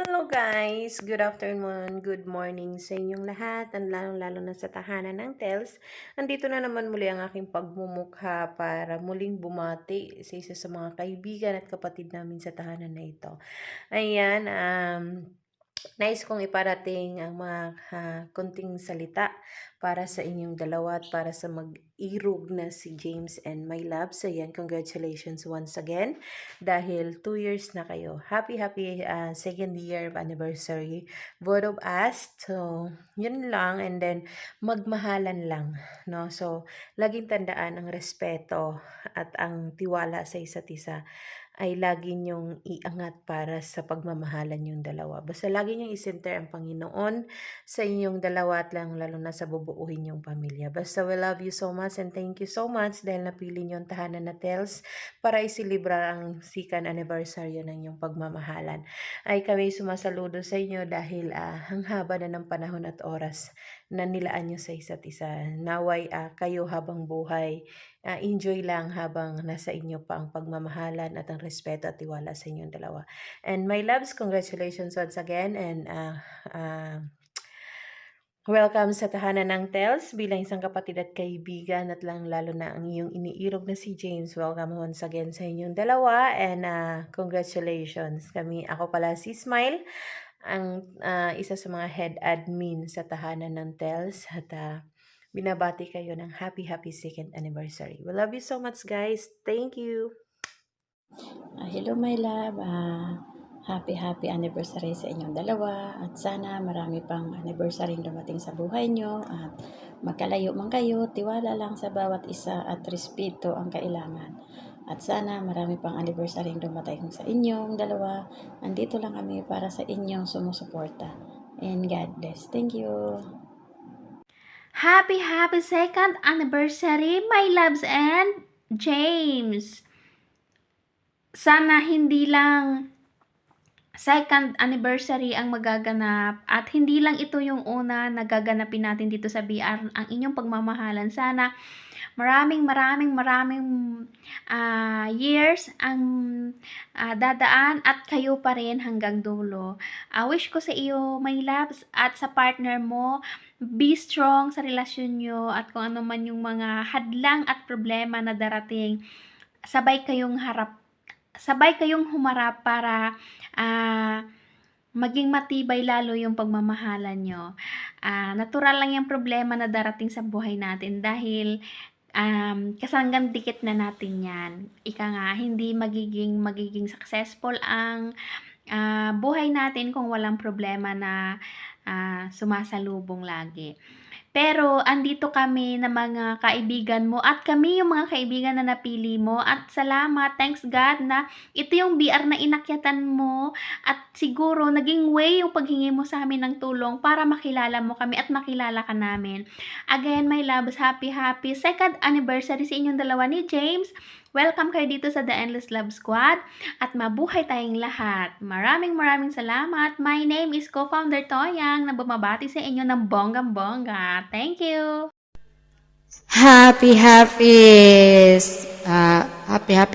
Hello guys! Good afternoon, good morning sa inyong lahat, at lalong-lalo na sa tahanan ng Tels. Andito na naman muli ang aking pagmumukha para muling bumati sa isa sa mga kaibigan at kapatid namin sa tahanan na ito. Ayan, nais kong iparating ang mga konting salita para sa inyong dalawa at para sa mag-irog na si James and my love. So yan, congratulations once again dahil 2 years na kayo. Happy second year of anniversary, both of us. So yun lang, and then magmahalan lang, no? So laging tandaan ang respeto at ang tiwala sa isa't isa ay lagi niyong iangat para sa pagmamahalan yung dalawa. Basta lagi niyong isenter ang Panginoon sa inyong dalawa at lalo na sa bubuuhin yung pamilya. Basta we love you so much and thank you so much dahil napili niyo ang tahanan na Tels para isilibra ang second anniversary ng inyong pagmamahalan. Ay kami sumasaludo sa inyo dahil ang haba na ng panahon at oras na nilaan niyo sa isa't isa. Naway kayo habang buhay enjoy lang habang nasa inyo pa ang pagmamahalan at ang respeto at tiwala sa inyong dalawa. And my loves, congratulations once again and welcome sa tahanan ng Tels bilang isang kapatid at kaibigan at lalo na ang iyong iniirog na si James. Welcome once again sa inyong dalawa and congratulations. Ako pala si Smile, ang isa sa mga head admin sa tahanan ng Tels at binabati kayo ng happy second anniversary. We love you so much guys. Thank you. Hello my love, happy anniversary sa inyong dalawa at sana marami pang anniversary dumating sa buhay nyo at magkalayo man kayo, tiwala lang sa bawat isa at respeto ang kailangan. At sana marami pang anniversary dumating sa inyong dalawa. Andito lang kami para sa inyong sumusuporta. And God bless. Thank you. Happy second anniversary, my loves and James. Sana hindi lang second anniversary ang magaganap at hindi lang ito yung una na gaganapin natin dito sa BR, ang inyong pagmamahalan. Sana maraming years ang dadaan at kayo pa rin hanggang dulo. Wish ko sa iyo, my loves, at sa partner mo, be strong sa relasyon nyo at kung ano man yung mga hadlang at problema na darating, sabay kayong humarap para maging matibay lalo yung pagmamahalan nyo. Natural lang yung problema na darating sa buhay natin dahil kasanggang dikit na natin yan. Ika nga, hindi magiging successful ang buhay natin kung walang problema na sumasalubong lagi. Pero andito kami na mga kaibigan mo at kami yung mga kaibigan na napili mo at salamat, thanks God na ito yung BR na inakyatan mo at siguro naging way yung paghingi mo sa amin ng tulong para makilala mo kami at makilala ka namin. Again, my loves, happy second anniversary sa inyong dalawa ni James. Welcome kayo dito sa The Endless Love Squad at mabuhay tayong lahat. Maraming salamat. My name is Co-Founder Toyang na bumabati sa inyo ng bonggang-bongga. Thank you! Happy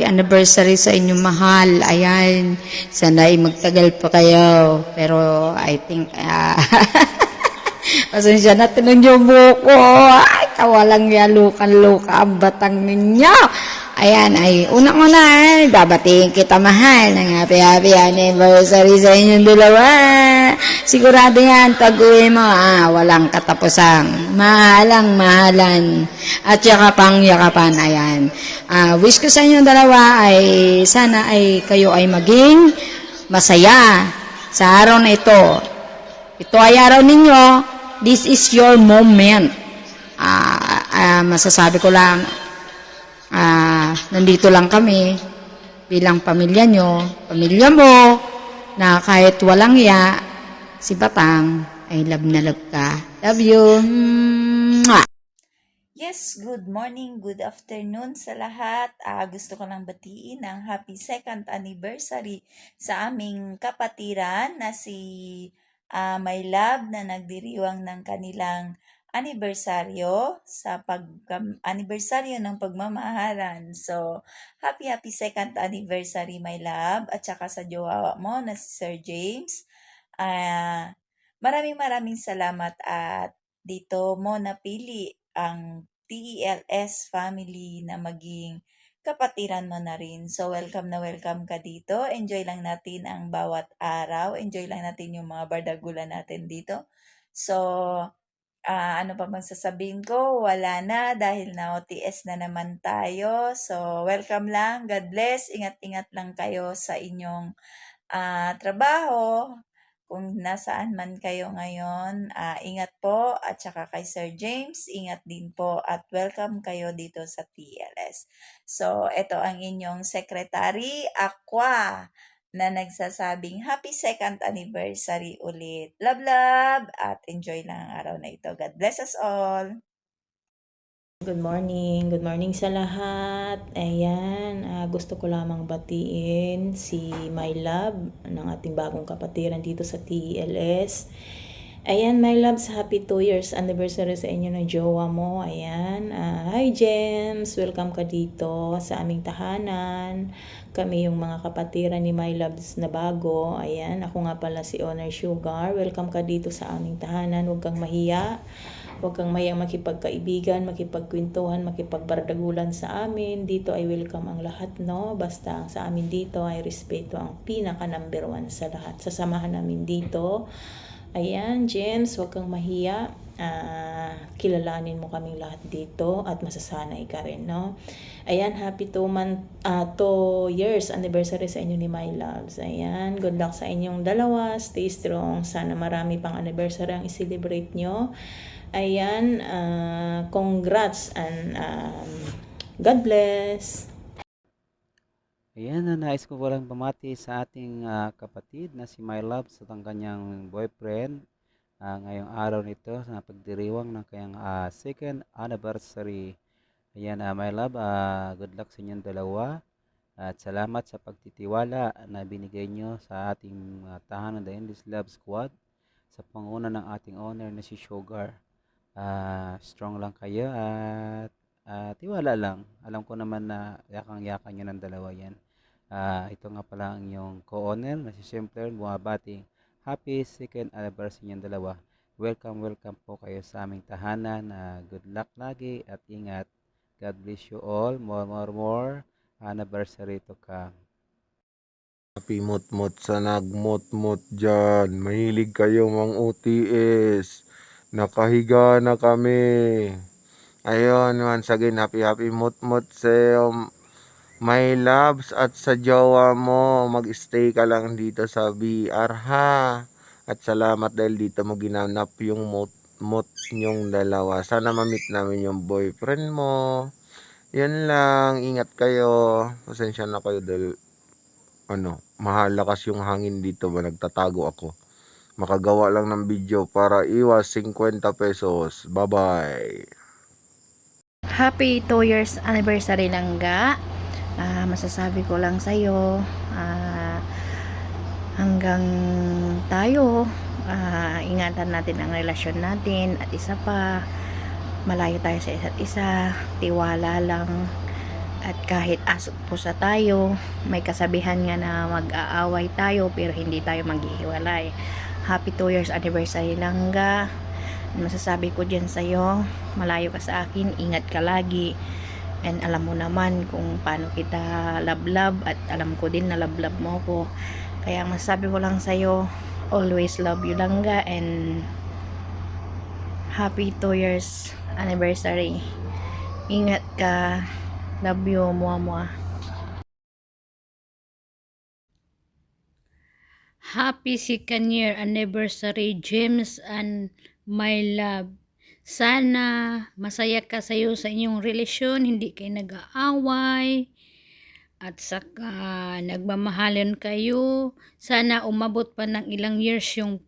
anniversary sa inyong mahal. Ayan, sana'y magtagal pa kayo. Pero I think, pasensya na tinong yung buko. Ay, kawalang yalukan-luka ang batang ninyo. Ayan, unang-una, babatiin kita mahal ng happy anniversary sa inyong dalawa. Sigurado yan, taguin mo, walang katapusang mahalan at yakapan. Ayan, wish ko sa inyong dalawa ay sana ay kayo ay maging masaya sa araw na ito. Ito ay araw ninyo. This is your moment. Masasabi ko lang, nandito lang kami bilang pamilya nyo, pamilya mo, na kahit walang ya, si Batang ay love na love ka. Love you. Mwah! Yes, good morning, good afternoon sa lahat. Gusto ko lang batiin ang happy second anniversary sa aming kapatiran na si my love na nagdiriwang ng kanilang anibersaryo anibersaryo ng pagmamahalan. So, happy second anniversary my love at saka sa jowa mo na si Sir James. Ah, maraming salamat at dito mo napili ang TELS family na maging kapatiran mo na rin. So, welcome na welcome ka dito. Enjoy lang natin ang bawat araw. Enjoy lang natin yung mga bardagulan natin dito. So, ano pa bang sasabihin ko? Wala na dahil na OTS na naman tayo. So, welcome lang. God bless. Ingat-ingat lang kayo sa inyong trabaho. Kung nasaan man kayo ngayon, ingat po. At saka kay Sir James, ingat din po. At welcome kayo dito sa TLS. So, ito ang inyong Secretary, Aqua, na nagsasabing happy second anniversary ulit. Love, love, at enjoy lang ang araw na ito. God bless us all. Good morning sa lahat. Ayan, gusto ko lamang batiin si My Love ng ating bagong kapatiran dito sa TLS. Ayan, My Loves, happy 2 years anniversary sa inyo ng jowa mo. Ayan, hi James, welcome ka dito sa aming tahanan. Kami yung mga kapatiran ni My Loves na bago. Ayan, ako nga pala si Honor Sugar. Welcome ka dito sa aming tahanan. Huwag kang mahiya. Huwag kang mayang makipagkaibigan, makipagkwentuhan, makipagbardagulan sa amin. Dito ay welcome ang lahat, no? Basta sa amin dito ay respeto ang pinaka number 1 sa lahat. Sasamahan namin dito. Ayan, James, huwag kang mahiya. Kilalanin mo kaming lahat dito at masasanay ka rin, no? Ayan, happy 2 years anniversary sa inyo ni My Loves. Ayan, good luck sa inyong dalawa. Stay strong. Sana marami pang anniversary ang i-celebrate nyo. Ayan, congrats and God bless. Ayan, nais ko walang pamati sa ating kapatid na si My Love at ang kanyang boyfriend ngayong araw nito sa pagdiriwang ng kanyang second anniversary. Ayan, My Love, good luck sa inyong dalawa at salamat sa pagtitiwala na binigay nyo sa ating tahanan The Endless Love Squad sa panguna ng ating owner na si Sugar. Strong lang kayo at tiwala lang. Alam ko naman na yakang-yakan nyo ng dalawa yan. Ito nga pala ang inyong co-owner na si Simpler bumabating happy second anniversary niyong dalawa. Welcome po kayo sa aming tahanan. Good luck lagi at ingat. God bless you all. More anniversary to come. Happy mot-mot sa nagmot-mot dyan. Mahilig kayo mang OTS. Nakahiga na kami. Ayun, once again, happy mot-mot sa My Loves at sa jowa mo. Mag-stay ka lang dito sa BR ha. At salamat dahil dito mo ginanap yung mot-mot nyong dalawa. Sana ma-meet namin yung boyfriend mo. Yan lang, ingat kayo. Pasensya na kayo dahil mahalakas yung hangin dito ba nagtatago ako. Makagawa lang ng video para iwas 50 pesos. Bye-bye. Happy 2 years anniversary langga. Masasabi ko lang sa'yo, hanggang tayo, ingatan natin ang relasyon natin at isa pa, malayo tayo sa isa't isa, tiwala lang. At kahit asok pusa tayo, may kasabihan nga na mag-aaway tayo pero hindi tayo maghihiwalay. Happy 2 years anniversary langga. Masasabi ko dyan sa'yo, malayo ka sa akin, ingat ka lagi. And alam mo naman kung paano kita love at alam ko din na love mo ko. Kaya masasabi ko lang sa'yo, always love you langga and happy 2 years anniversary. Ingat ka. Love you, mua. Happy second year anniversary, James and My Love. Sana masaya ka sa inyong relasyon, hindi kayo nag-aaway at saka nagmamahalan kayo. Sana umabot pa ng ilang years yung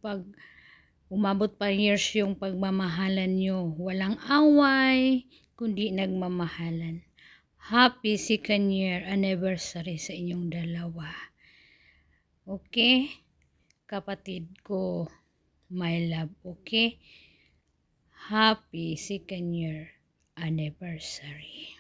pagmamahalan nyo. Walang away, kundi nagmamahalan. Happy second year anniversary sa inyong dalawa. Okay? Kapatid ko, My Love, okay? Happy second year anniversary.